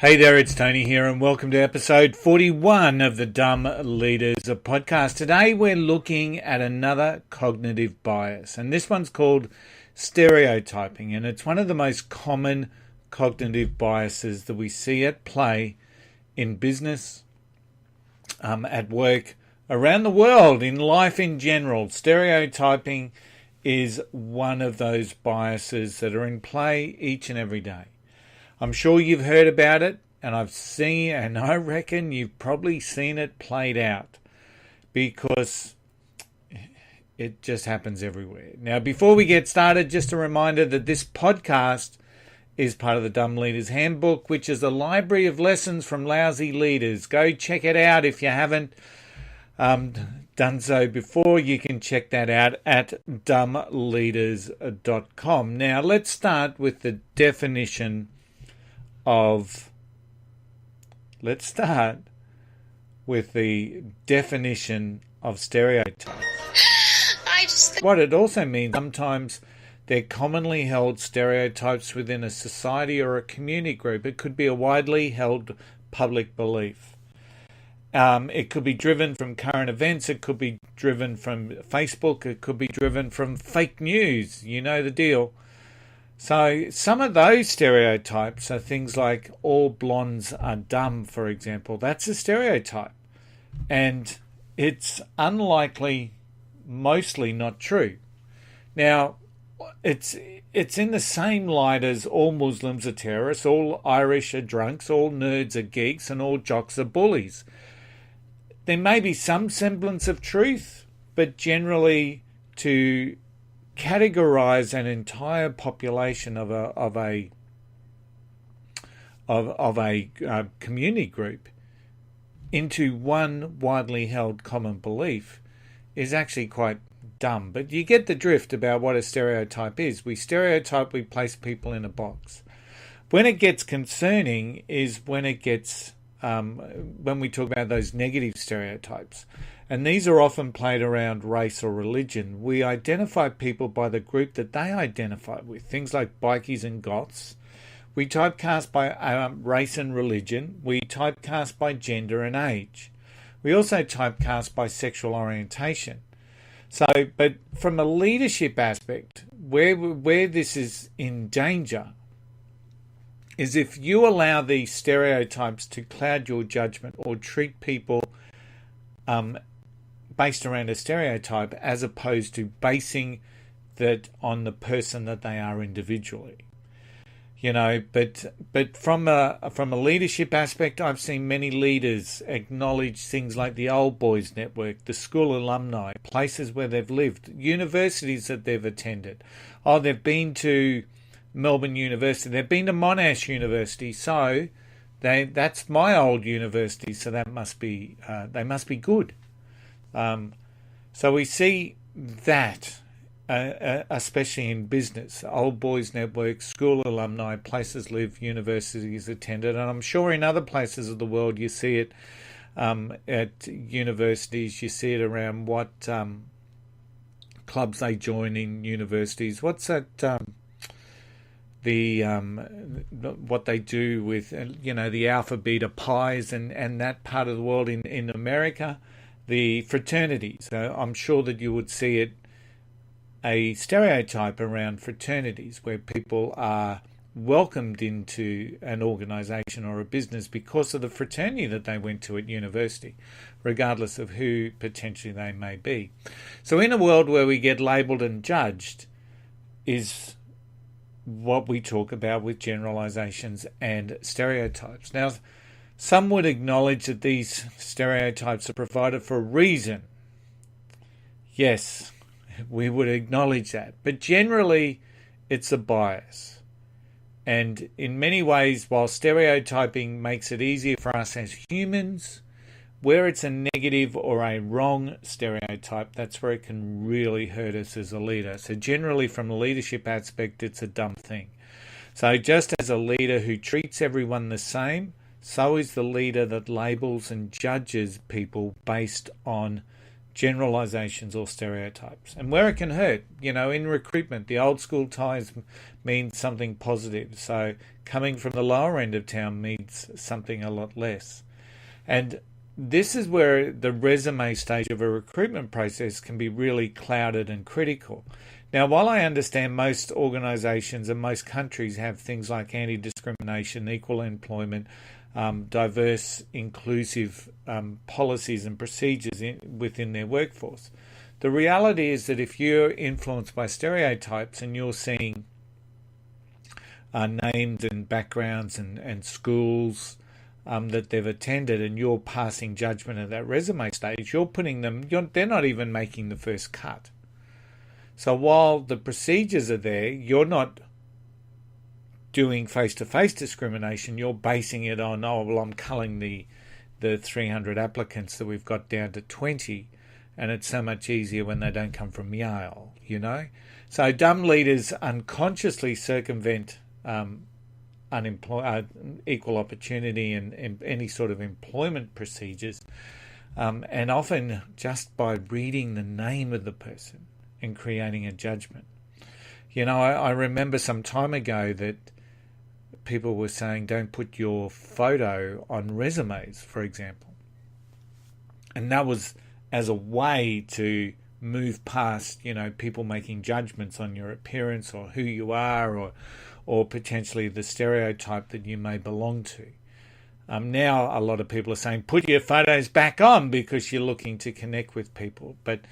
Hey there, it's Tony here, and welcome to episode 41 of the Dumb Leaders podcast. Today we're looking at another cognitive bias, and this one's called stereotyping, and it's one of the most common cognitive biases that we see at play in business, at work, around the world, in life in general. Stereotyping is one of those biases that are in play each and every day. I'm sure you've heard about it, and I reckon you've probably seen it played out because it just happens everywhere. Now, before we get started, just a reminder that this podcast is part of the Dumb Leaders Handbook, which is a library of lessons from lousy leaders. Go check it out if you haven't done so before. You can check that out at dumbleaders.com. Now, let's start with the definition of stereotypes. What it also means, sometimes they're commonly held stereotypes within a society or a community group. It could be a widely held public belief. It could be driven from current events. It could be driven from Facebook. It could be driven from fake news. You know the deal. So some of those stereotypes are things like all blondes are dumb, for example. That's a stereotype. And it's unlikely, mostly not true. Now, it's in the same light as all Muslims are terrorists, all Irish are drunks, all nerds are geeks, and all jocks are bullies. There may be some semblance of truth, but generally to categorize an entire population of a community group into one widely held common belief is actually quite dumb. But you get the drift about what a stereotype is. We stereotype, we place people in a box. When it gets concerning is when it gets when we talk about those negative stereotypes. And these are often played around race or religion. We identify people by the group that they identify with, things like bikies and goths. We typecast by race and religion. We typecast by gender and age. We also typecast by sexual orientation. So, but from a leadership aspect, where this is in danger is if you allow these stereotypes to cloud your judgment or treat people based around a stereotype as opposed to basing that on the person that they are individually. You know, but from a leadership aspect, I've seen many leaders acknowledge things like the Old Boys Network, the school alumni, places where they've lived, universities that they've attended. Oh, they've been to Melbourne University, they've been to Monash University, so that's my old university, so that must be they must be good. So we see that, especially in business, Old Boys Network, school alumni, places lived, universities attended, and I'm sure in other places of the world you see it at universities, you see it around what clubs they join in universities. What's that? What they do with the Alpha Beta Pies and that part of the world in America. The fraternities. I'm sure that you would see it, a stereotype around fraternities where people are welcomed into an organisation or a business because of the fraternity that they went to at university, regardless of who potentially they may be. So in a world where we get labelled and judged is what we talk about with generalisations and stereotypes. Now, some would acknowledge that these stereotypes are provided for a reason. Yes, we would acknowledge that. But generally, it's a bias. And in many ways, while stereotyping makes it easier for us as humans, where it's a negative or a wrong stereotype, that's where it can really hurt us as a leader. So generally, from a leadership aspect, it's a dumb thing. So just as a leader who treats everyone the same, so is the leader that labels and judges people based on generalizations or stereotypes. And where it can hurt, in recruitment, the old school ties mean something positive. So coming from the lower end of town means something a lot less. And this is where the resume stage of a recruitment process can be really clouded and critical. Now, while I understand most organizations and most countries have things like anti-discrimination, equal employment, diverse, inclusive policies and procedures within their workforce, the reality is that if you're influenced by stereotypes and you're seeing names and backgrounds and schools that they've attended, and you're passing judgment at that resume stage, you're putting them, they're not even making the first cut. So while the procedures are there, you're not doing face-to-face discrimination. You're basing it on, I'm culling the 300 applicants that we've got down to 20, and it's so much easier when they don't come from Yale, So dumb leaders unconsciously circumvent equal opportunity and any sort of employment procedures, and often just by reading the name of the person and creating a judgment. I remember some time ago that people were saying don't put your photo on resumes, for example. And that was as a way to move past, people making judgments on your appearance or who you are or potentially the stereotype that you may belong to. Now a lot of people are saying put your photos back on because you're looking to connect with people. But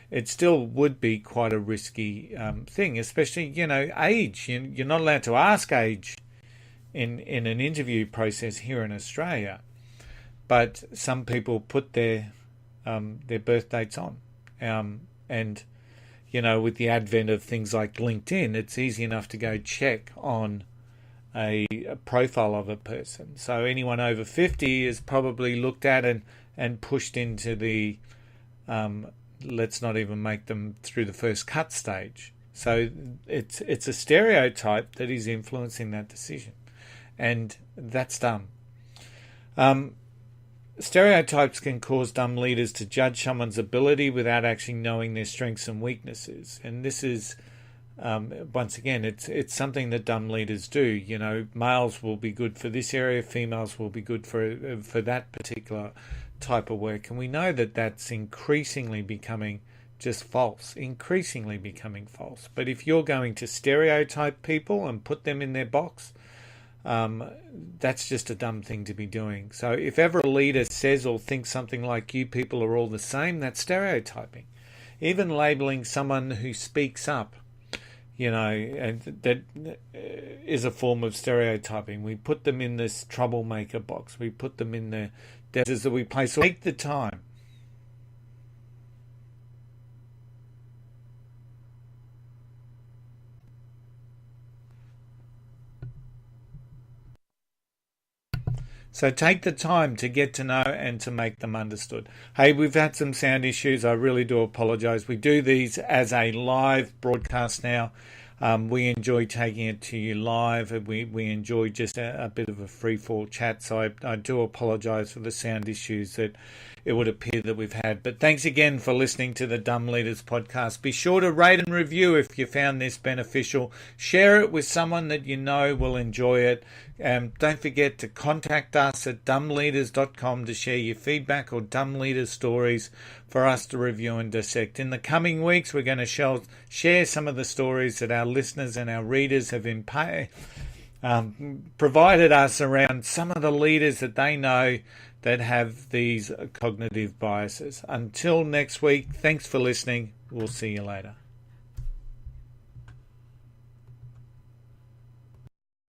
it still would be quite a risky thing, especially, age. You're not allowed to ask age in an interview process here in Australia. But some people put their birth dates on. And, with the advent of things like LinkedIn, it's easy enough to go check on a profile of a person. So anyone over 50 is probably looked at and pushed into the let's not even make them through the first cut stage. So it's a stereotype that is influencing that decision. And that's dumb. Stereotypes can cause dumb leaders to judge someone's ability without actually knowing their strengths and weaknesses. And this is, once again, it's something that dumb leaders do. Males will be good for this area, females will be good for that particular type of work. And we know that that's increasingly becoming just false, increasingly becoming false. But if you're going to stereotype people and put them in their box, that's just a dumb thing to be doing. So if ever a leader says or thinks something like you people are all the same, that's stereotyping. Even labeling someone who speaks up, and that is a form of stereotyping. We put them in this troublemaker box. We put them in the deserts that we place. So take the time. So take the time to get to know and to make them understood. Hey, we've had some sound issues. I really do apologise. We do these as a live broadcast now. We enjoy taking it to you live. We enjoy just a bit of a free-fall chat. So I do apologise for the sound issues that it would appear that we've had. But thanks again for listening to the Dumb Leaders podcast. Be sure to rate and review if you found this beneficial. Share it with someone that you know will enjoy it. Don't forget to contact us at dumbleaders.com to share your feedback or dumb leaders stories for us to review and dissect. In the coming weeks, we're going to share some of the stories that our listeners and our readers have provided us around some of the leaders that they know that have these cognitive biases. Until next week, thanks for listening. We'll see you later.